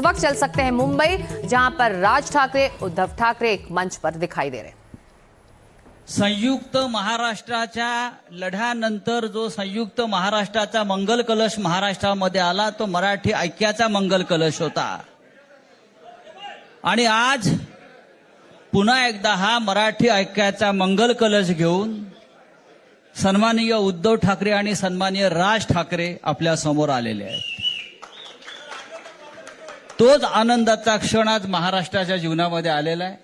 वक्त चल सकते हैं मुंबई, जहां पर राज ठाकरे उद्धव ठाकरे एक मंच पर दिखाई दे रहे। संयुक्त महाराष्ट्राच्या लढ्यानंतर जो संयुक्त महाराष्ट्राचा मंगल कलश महाराष्ट्रामध्ये आला तो मराठी ऐक्याचा मंगल कलश होता। आणि आज पुन्हा एकदा हा मराठी ऐक्याचा मंगल कलश घेऊन सन्माननीय उद्धव ठाकरे आणि सन्माननीय राज ठाकरे आपल्या समोर आलेले आहेत। तोच आनंदाचा क्षण आज महाराष्ट्राच्या जीवनामध्ये आलेला आहे।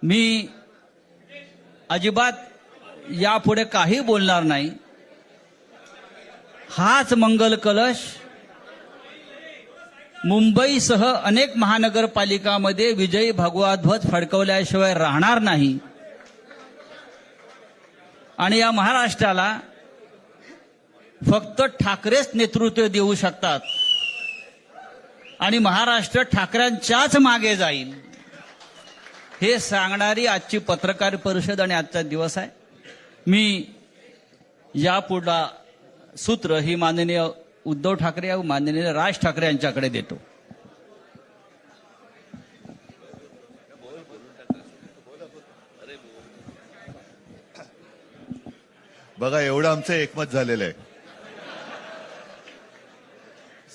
मी अजिबात यापुढे काही बोलणार नाही। हाच मंगल कलश मुंबईसह अनेक महानगरपालिकांमध्ये विजयी भगवा ध्वज फडकवल्याशिवाय राहणार नाही। आणि या महाराष्ट्राला फक्त ठाकरेच नेतृत्व देऊ शकतात आणि महाराष्ट्र ठाकरेंच्याच मागे जाईल हे सांगणारी आजची पत्रकार परिषद आणि आजचा दिवस आहे। मी यापुढे सूत्र ही माननीय उद्धव ठाकरे व माननीय राज ठाकरे यांच्याकडे देतो। बघा एवढं आमचं एकमत झालेलं आहे।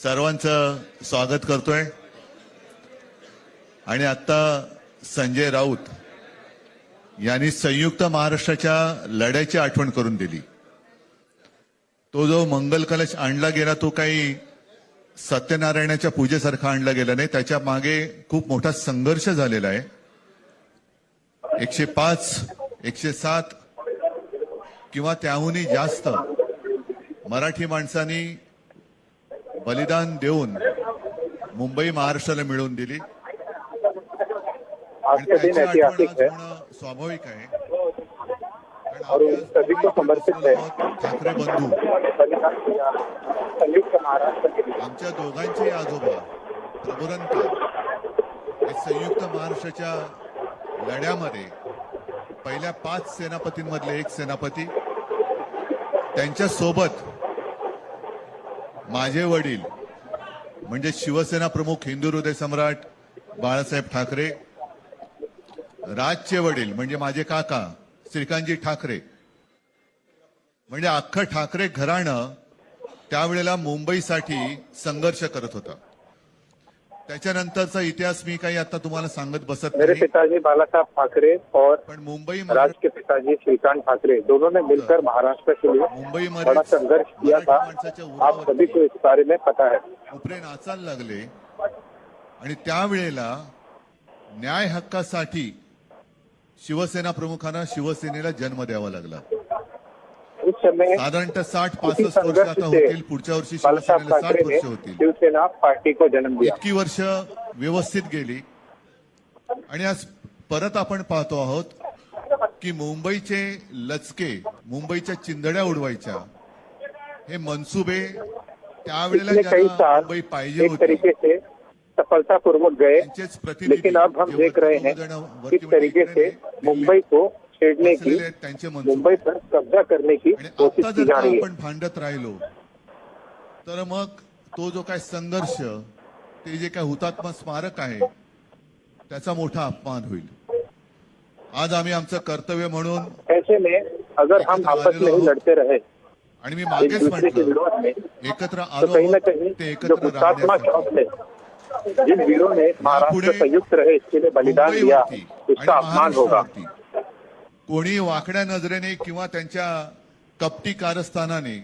सर्वांचं स्वागत करतोय आणि आता संजय राऊत यांनी संयुक्त महाराष्ट्राच्या लढ्याची आठवण करून दिली। तो जो मंगल कलश आणला गेला तो काही सत्यनारायणाच्या पूजेसारखा आणला गेला नाही, त्याच्या मागे खूप मोठा संघर्ष झालेला आहे। 105 107 किंवा त्याहूनही जास्त मराठी माणसांनी बलिदान देऊन मुंबई महाराष्ट्राला मिळवून दिली। आज का दिन ऐतिहासिक है स्वाभाविक आहे और सभी को समर्पित है। ठाकरे बंधू संयुक्त महाराष्ट्र के लिए आमच्या दोघांचे आजोबा प्रबोधनकार हे संयुक्त महाराष्ट्राच्या लढ्यामध्ये पहिल्या 5 सेनापतींमधले एक सेनापती, त्यांच्या सोबत माझे वडील म्हणजे शिवसेना प्रमुख हिंदू हृदय सम्राट बाळासाहेब ठाकरे, राजचे वडील म्हणजे माझे काका श्रीकांतजी ठाकरे, म्हणजे अख्खं ठाकरे घराणं त्यावेळेला मुंबईसाठी संघर्ष करत होता। त्याच्यानंतरचा इतिहास मी काही आता तुम्हाला सांगत बसत मेरे नाही, पिताजी बालासाहब ठाकरे और पण मुंबई राज के पिताजी श्रीकांत ठाकरे दोनों ने मिलकर महाराष्ट्र के लिए मुंबईमध्ये बड़ा संघर्ष किया था। आप सभी को इस बारे में पता है। उपरे नाचायला लागले आणि त्यावेळेला न्याय हक्कासाठी शिवसेना प्रमुखांना शिवसेनेला जन्म द्यावा लागला। उस समय साधारणतः 60-65 वर्ष आता होतील, पुढच्या वर्षी बालासाहब शिवसेनेला 60 ठाकरे ने वर्ष होतील। शिवसेना पार्टी को जन्म दिया। इतकी वर्ष व्यवस्थित गेली आणि आज परत आपण पाहतो आहोत की मुंबईचे लचके, मुंबईच्या चिंधड्या उडवायच्या हे मनसुबे त्यावेळेला पिछले कई ज्यांना साल मुंबई पाहिजे एक होती तरीके से सफलतापूर्वक गए, त्यांचेच प्रतिनिधी लेकिन अब हम जे देख रहे हैं वरती किस तरीके से मुंबई को छेड़ने की, बसलेले आहेत त्यांचे मनसुबे। मुंबई पर कब्जा करने की आणि कोशिश आता की जर जा का रही है। आपण भांडत राहिलो तर मग तो जो काय संघर्ष, ते जे काय हुतात्मा स्मारक आहे त्याचा मोठा अपमान होईल। आज आम्ही आमचं कर्तव्य म्हणून ऐसे में अगर हम आपस में ही लड़ते रहे आणि मी एक मागेच दूसरे के म्हटलं विरोध में, एकत्र तो आलो कहीं न आहोत कहीं ते जो एकत्र हुतात्मा के राहण्यासाठी। हौसले जिन वीरों ने महाराष्ट्र संयुक्त रहे इसके लिए बलिदान दिया, मुंबईवरती उसका आणि अपमान होगा। महाराष्ट्रावरती कोणी वाकड्या नजरेने किंवा त्यांच्या कपटी कारस्थानाने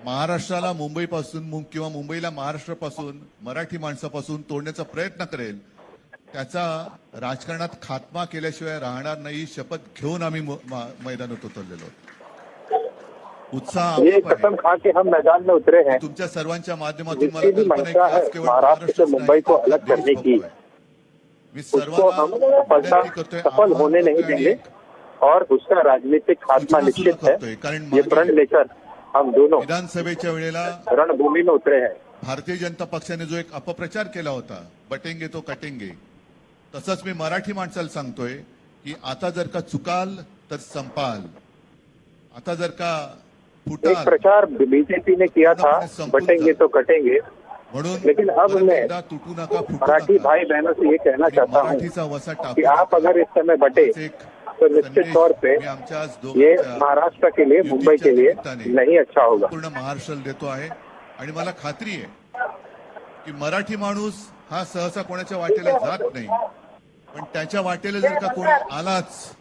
महाराष्ट्राला मुंबईपासून किंवा मुंबईला महाराष्ट्रापासून, मराठी माणसापासून तोडण्याचा प्रयत्न करेल, त्याचा राजकारणात खात्मा केल्याशिवाय राहणार नाही, शपथ घेऊन आम्ही मैदानात उतरलेलो आहोत। उत्साह ये आपोआप आहे। कसम खा के हम मैदान में उतरे हैं। तुमच्या सर्वांच्या माध्यमातून जिसकी मला भी कल्पना आहे की मंशा है आज केवळ महाराष्ट्र से महाराष्ट्रच मुंबई को नाही, अलग देश करने की, बघतोय। मी उसको हम सर्वांना विनंती करतोय, सफल होने नहीं देंगे और उसका राजनीतिक खात्मा निश्चित है। ये प्रण लेकर हम दोनों विधानसभेच्या वेळेला रणभूमि में उतरे हैं। भारतीय जनता पक्षाने जो एक अपप्रचार केला होता, बटेंगे तो कटेंगे, तसंच मी मराठी माणसाला सांगतोय की आता जर का चुकाल तर संपाल, आता जर का फुटाल प्रचार बीजेपी ने किया था, बटेंगे तो कटेंगे, म्हणून लेकिन अब परत मैं एकदा तुटू नका, फुटू मराठी नका. भाई बहनों से ये कहना आणि चाहता हूँ मराठीचा वसा टाकू कि आप नका. अगर इस समय बटे हाच एक तो निश्चित संदेश तौर पे मी आमच्या आज ये दोघांच्या महाराष्ट्र के लिए, मुंबई युतीच्या के लिए निमित्ताने नहीं अच्छा होगा. पूर्ण महाराष्ट्राला देतो आहे. आणि मला खात्री आहे की मराठी माणूस हा सहसा कोणाच्या वाटेला जात नाही, पण त्याच्या वाटेला जर का कोणी आलाच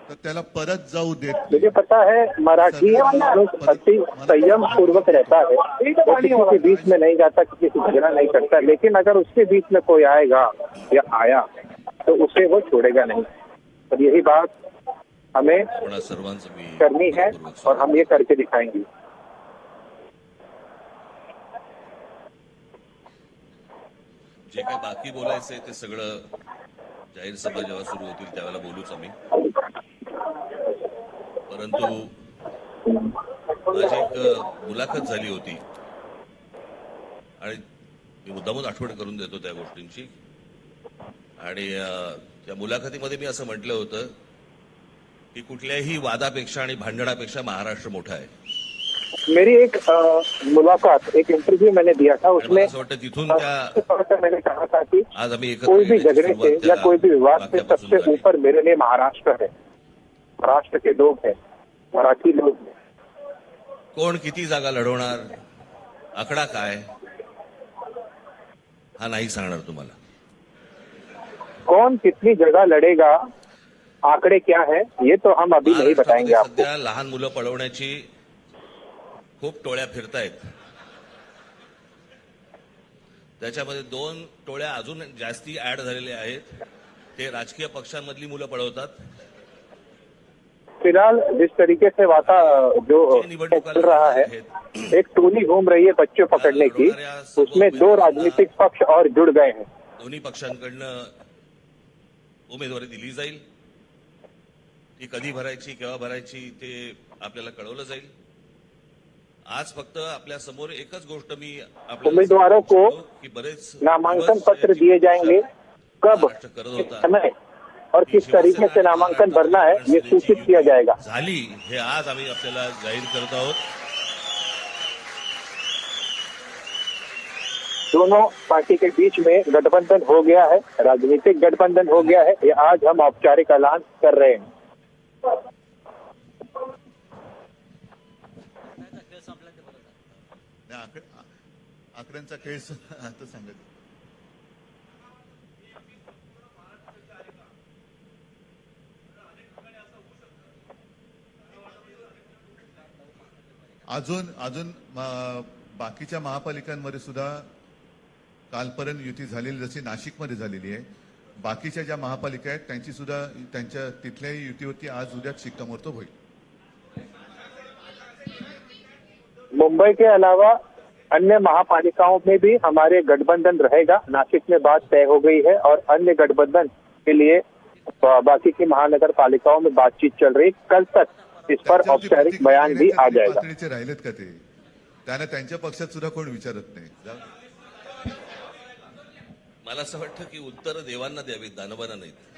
तर त्याला परत जाऊ देत नाही. मुझे पता है मराठी मानुष अति संयम पूर्वक रहता है, वो किसी के बीच में नहीं जाता, किसी से झगड़ा नहीं करता, लेकिन अगर उसके बीच में कोई आएगा या आया तो उसे वो छोड़ेगा नहीं. और यही बात हमें सर्वांचं मी करनी है और हम ये करके दिखाएंगे. जे काय बाकी बोलायचंय ते सगळं जाहीर सभा जेव्हा सुरू होतील त्यावेळेला बोलूच आम्ही. परंतु माझी एक मुलाखत झाली होती आणि मी मुद्दामून आठवण करून देतो त्या गोष्टींची. आणि त्या मुलाखतीमध्ये मी असं म्हटलं होतं की कुठल्याही वादापेक्षा आणि भांडणापेक्षा महाराष्ट्र मोठा आहे. मेरी एक मुलाकात, एक इंटरव्यू मैंने दिया था, आणि उसमें मला असं वाटतं तिथून त्या मैंने कहा था कि आज आम्ही एकत्र कोई भी येण्याची झगड़े सुरुवात से या त्या कोई भी विवाद से वाक्यापासून सबसे झाली. ऊपर मेरे लिए महाराष्ट्र है. महाराष्ट्र के लोग हैं, मराठी लोग हैं. कोण किती जागा लढवणार, आकडा काय, हा नाही सांगणार तुम्हाला. कौन कितनी जगह लड़ेगा, आंकड़े क्या है, ये तो हम अभी नहीं बताएंगे महाराष्ट्रामध्ये आपको. सध्या लहान मुलं पळवण्याची खूप टोळ्या फिरतायत. त्याच्यामध्ये 2 टोळ्या अजून जास्ती ऍड झालेल्या आहेत. ते राजकीय पक्षांमधली मुलं पळवतात. फिलहाल जिस तरीके से वाता जो चल रहा है, एक टोली घूम रही है बच्चे पकड़ने की, उसमें 2 राजनीतिक पक्ष और जुड़ गए हैं. दोन्ही पक्षांकडनं उमेदवारी दिली जाईल. ती कधी भरायची, केव्हा भरायची ते आपल्याला कळवलं जाईल. आज फक्त आपल्या समोर एकच गोष्ट मी उम्मीदवारों को की बरेच नामांकन पत्र दिए जाएंगे, कब, महाराष्ट्र करत किस होता. समय और किस तरीके से नामांकन भरना है, ये सूचित किया जाएगा. झाली हे आज आम्ही आपल्याला जाहीर करत आहोत. दोनों पार्टी के बीच में गठबंधन हो गया है, राजनीतिक गठबंधन हो गया है, ये आज हम औपचारिक ऐलान कर रहे हैं. आकड्यांचा खेळ आता सांगत. अजून बाकीच्या महापालिकांमध्ये सुद्धा कालपर्यंत युती झालेली, जशी नाशिकमध्ये झालेली आहे, बाकीच्या ज्या महापालिका आहेत त्यांची सुद्धा त्यांच्या तिथल्याही युतीवरती आज उद्या शिक्कामोर्तब होईल. मुंबई के अलावा अन्य महापालिकाओं में भी हमारे गठबंधन रहेगा. नासिक में बात तय हो गई है और अन्य गठबंधन के लिए बाकी की महानगर पालिकाओं में बातचीत चल रही. कल तक इस पर औपचारिक बयान भी आ जाएगा. राहिलेत का ते? त्यांना त्यांच्या पक्षात सुद्धा कोण विचारत नाही. मला असं वाटतं की उत्तर देवांना द्यावीत, दानवांना नाहीत.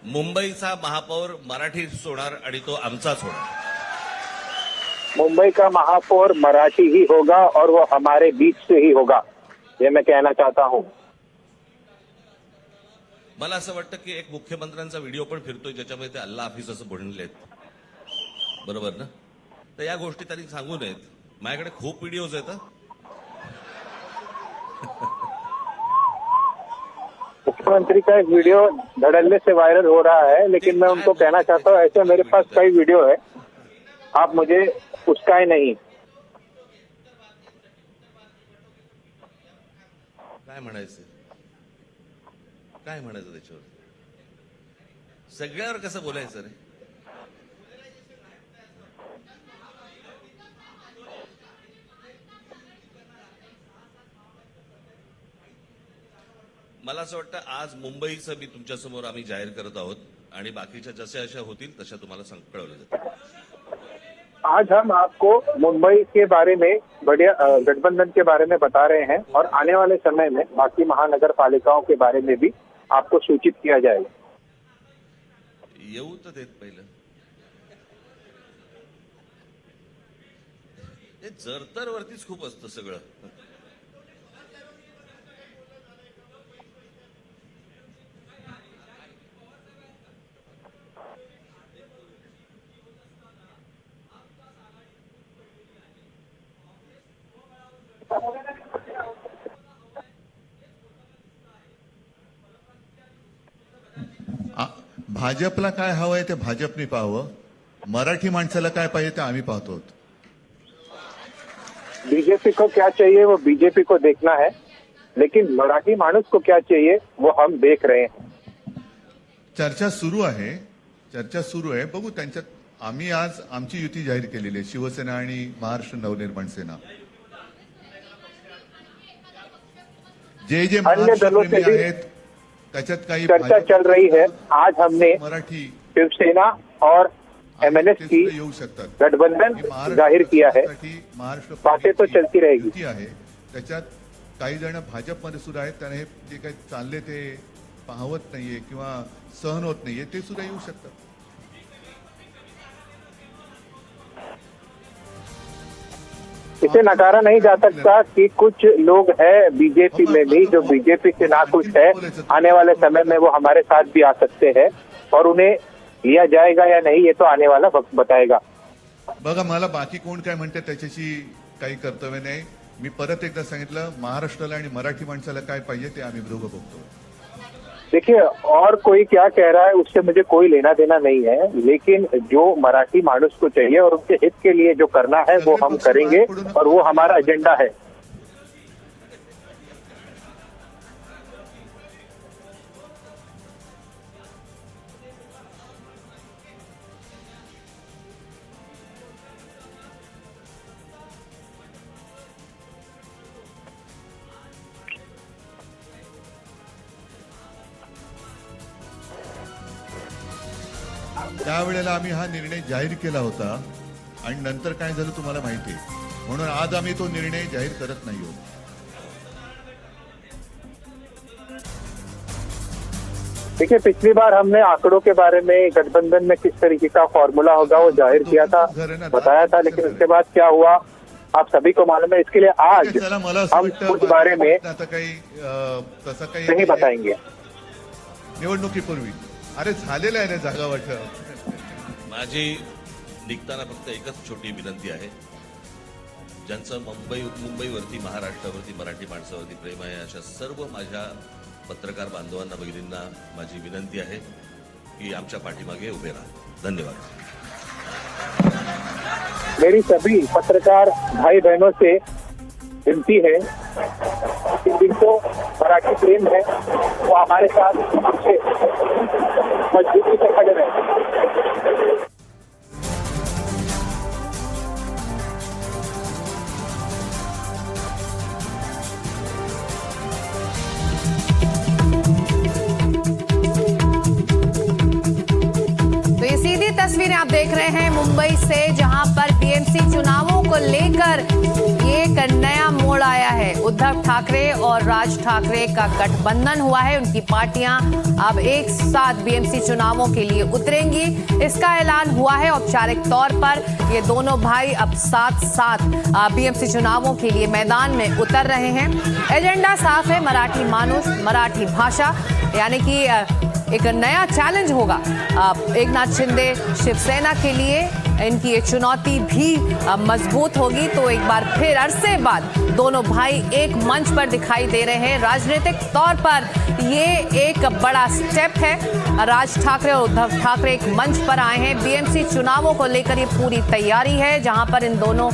मुंबईचा महापौर मराठीच होणार आणि तो आमचाच होणार. मुंबई का महापौर मराठी ही होगा और वो हमारे बीच से ही होगा, ये मैं कहना चाहता हूँ. मला असं वाटतं की एक मुख्यमंत्र्यांचा व्हिडिओ पण फिरतोय ज्याच्यामध्ये ते अल्ला हाफिज असं म्हणलेत, बरोबर ना? तर या गोष्टी त्यांनी सांगू नयेत. माझ्याकडे खूप व्हिडिओज आहेत. मुख्यमंत्री का एक वीडियो धड़ल्ले से वायरल हो रहा है, लेकिन मैं उनको कहना चाहता हूँ ऐसे मेरे पास कई वीडियो है, आप मुझे उस्काए नहीं. काय म्हणायचं त्याच्यावर? सगळ्यावर कसं बोलायचं रे? मला असं वाटतं आज मुंबईचं मी तुमच्यासमोर आम्ही जाहीर करत आहोत आणि बाकीच्या जशा अशा होतील तशा तुम्हाला कळवलं जातं. आज हम आपको मुंबई के बारे में बढ़िया गठबंधन के बारे में बता रहे हैं और आने वाले समय में बाकी महानगर पालिकाओं के बारे में भी आपको सूचित किया जाएगा. येऊ तर देत पहिलं. हे जरतर वरतीच खूप असतं सगळं. भाजपला काय हवंय ते भाजपने पाहावं, मराठी माणसाला काय पाहिजे ते आम्ही पाहतो. बीजेपी को क्या चाहिए वो बीजेपी को देखना है, लेकिन मराठी मानुस को क्या चाहिए वो हम देख रहे हैं. चर्चा सुरू आहे. बघू त्यांच्यात. आम्ही आज आमची युती जाहीर केलेली आहे, शिवसेना आणि महाराष्ट्र नवनिर्माण सेना. जे अन्य दलों से भी आहेत त्याच्यात काही चर्चा चल रही है. आज हमने मराठी शिवसेना और एमएनएस की येऊ शकतात. गठबंधन जाहीर किया है. महाराष्ट्र बातें तो चलती रहेगी. युती आहे, त्याच्यात काही जण भाजपमध्ये सुद्धा आहेत. त्याने हे जे काही चालले ते पाहवत नाहीये किंवा सहन होत नाहीये, ते सुद्धा येऊ शकतात. इसे नकारा नहीं जा सकता कि कुछ लोग हैं बीजेपी में भी जो बीजेपी से नाखुश है. आने वाले समय में वो हमारे साथ भी आ सकते हैं और उन्हें लिया जाएगा या नहीं ये तो आने वाला वक्त बताएगा. बघा, मला बाकी कोण काय म्हणते त्याच्याशी काही कर्तव्य नाही. मी परत एकदा सांगितलं, महाराष्ट्राला आणि मराठी माणसाला काय पाहिजे ते आम्ही दोघं बघतो. देखिए, और कोई क्या कह रहा है उससे मुझे कोई लेना देना नहीं है, लेकिन जो मराठी मानुस को चाहिए और उनके हित के लिए जो करना है वो हम करेंगे और वो हमारा एजेंडा है. त्यावेळेला आम्ही हा निर्णय जाहीर केला होता आणि नंतर काय झालं तुम्हाला माहिती आहे. म्हणून आज आम्ही तो निर्णय जाहीर करत नाही आहोत. देखिए, पिछली बार हमने आंकड़ों के बारे में गठबंधन में किस तरीके का फॉर्मूला होगा वो जाहिर किया था, बताया था, लेकिन उसके बाद क्या हुआ आप सभी को मालूम है. इसके लिए आज चला, मला असं हम वाटतं उस बारे में आता काही तसं काही नहीं बताएंगे. निवडणुकीपूर्वी. अरे झालेलं आहे ना जागा वाटप. माझी निघताना फक्त एकच छोटी विनंती आहे. ज्यांचं मुंबईवरती, महाराष्ट्रावरती, मराठी माणसावरती प्रेम आहे अशा सर्व माझ्या पत्रकार बांधवांना, भगिनींना माझी विनंती आहे की आमच्या पाठीमागे उभे राहा. धन्यवाद. मेरी सभी पत्रकार भाई बहनों से विनती है कि जिनको मराठी प्रेम है वो हमारे साथ हमसे मजबूती से खड़े रहे. तो ये सीधी तस्वीरें आप देख रहे हैं मुंबई से, जहां पर बीएमसी चुनावों को लेकर एक नया मोड़ आया है. उद्धव ठाकरे और राज ठाकरे का गठबंधन हुआ है. उनकी पार्टियां अब एक साथ बीएमसी चुनावों के लिए उतरेंगी, इसका ऐलान हुआ है औपचारिक तौर पर. ये दोनों भाई अब साथ साथ बीएमसी चुनावों के लिए मैदान में उतर रहे हैं. एजेंडा साफ है, मराठी मानुस, मराठी भाषा, यानी कि एक नया चैलेंज होगा एकनाथ शिंदे शिवसेना के लिए. इनकी ये चुनौती भी मजबूत होगी. तो एक बार फिर अरसे बाद दोनों भाई एक मंच पर दिखाई दे रहे हैं. राजनीतिक तौर पर ये एक बड़ा स्टेप है. राज ठाकरे और उद्धव ठाकरे एक मंच पर आए हैं. बीएमसी चुनावों को लेकर ये पूरी तैयारी है, जहां पर इन दोनों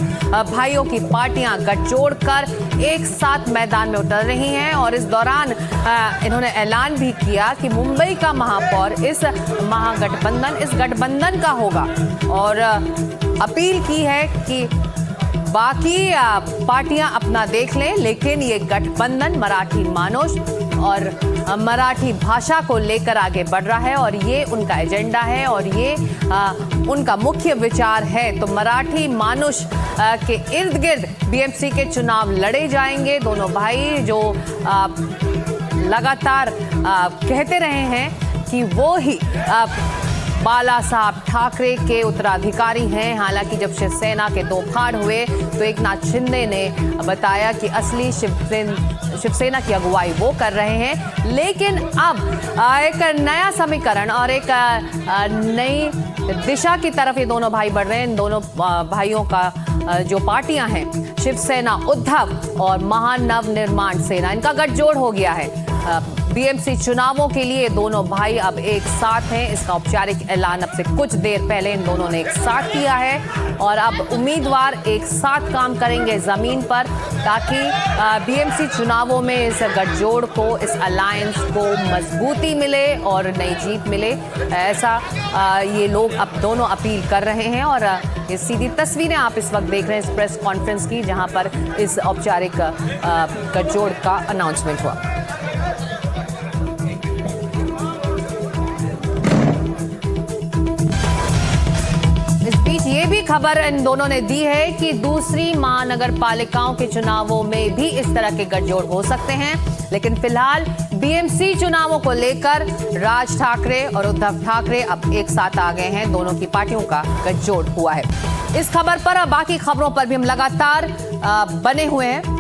भाइयों की पार्टियां गठजोड़ कर एक साथ मैदान में उतर रही हैं. और इस दौरान इन्होंने ऐलान भी किया कि मुंबई का महापौर इस महागठबंधन, इस गठबंधन का होगा. और अपील की है कि बाकी पार्टियां अपना देख लें, लेकिन ये गठबंधन मराठी मानुस और मराठी भाषा को लेकर आगे बढ़ रहा है और ये उनका एजेंडा है और ये उनका मुख्य विचार है। तो मराठी मानुष के इर्द गिर्द बीएमसी के चुनाव लड़े जाएंगे। दोनों भाई जो लगातार कहते रहे हैं कि वो ही बाला साहब ठाकरे के उत्तराधिकारी हैं। हालांकि जब शिवसेना के दो फाड़ हुए तो एकनाथ शिंदे ने बताया कि असली शिवसेना की अगुवाई वो कर रहे हैं। लेकिन अब एक नया समीकरण और एक नई दिशा की तरफ ये दोनों भाई बढ़ रहे हैं। इन दोनों भाइयों का जो पार्टियां हैं, शिवसेना उद्धव और महानवनिर्माण सेना, इनका गठजोड़ हो गया है। बीएमसी चुनावों के लिए दोनों भाई अब एक साथ हैं। इसका औपचारिक ऐलान अब से कुछ देर पहले इन दोनों ने एक साथ किया है और अब उम्मीदवार एक साथ काम करेंगे जमीन पर, ताकि बीएमसी चुनावों में इस गठजोड़ को, इस अलायंस को मजबूती मिले और नई जीत मिले। ऐसा ये लोग अब दोनों अपील कर रहे हैं। और ये सीधी तस्वीरें आप इस वक्त देख रहे हैं इस प्रेस कॉन्फ्रेंस की, जहां पर इस औपचारिक गठजोड़ का अनाउंसमेंट हुआ। ये भी खबर इन दोनों ने दी है कि दूसरी महानगर पालिकाओं के चुनावों में भी इस तरह के गठजोड़ हो सकते हैं। लेकिन फिलहाल बीएमसी चुनावों को लेकर राज ठाकरे और उद्धव ठाकरे अब एक साथ आ गए हैं। दोनों की पार्टियों का गठजोड़ हुआ है। इस खबर पर और बाकी खबरों पर भी हम लगातार बने हुए हैं।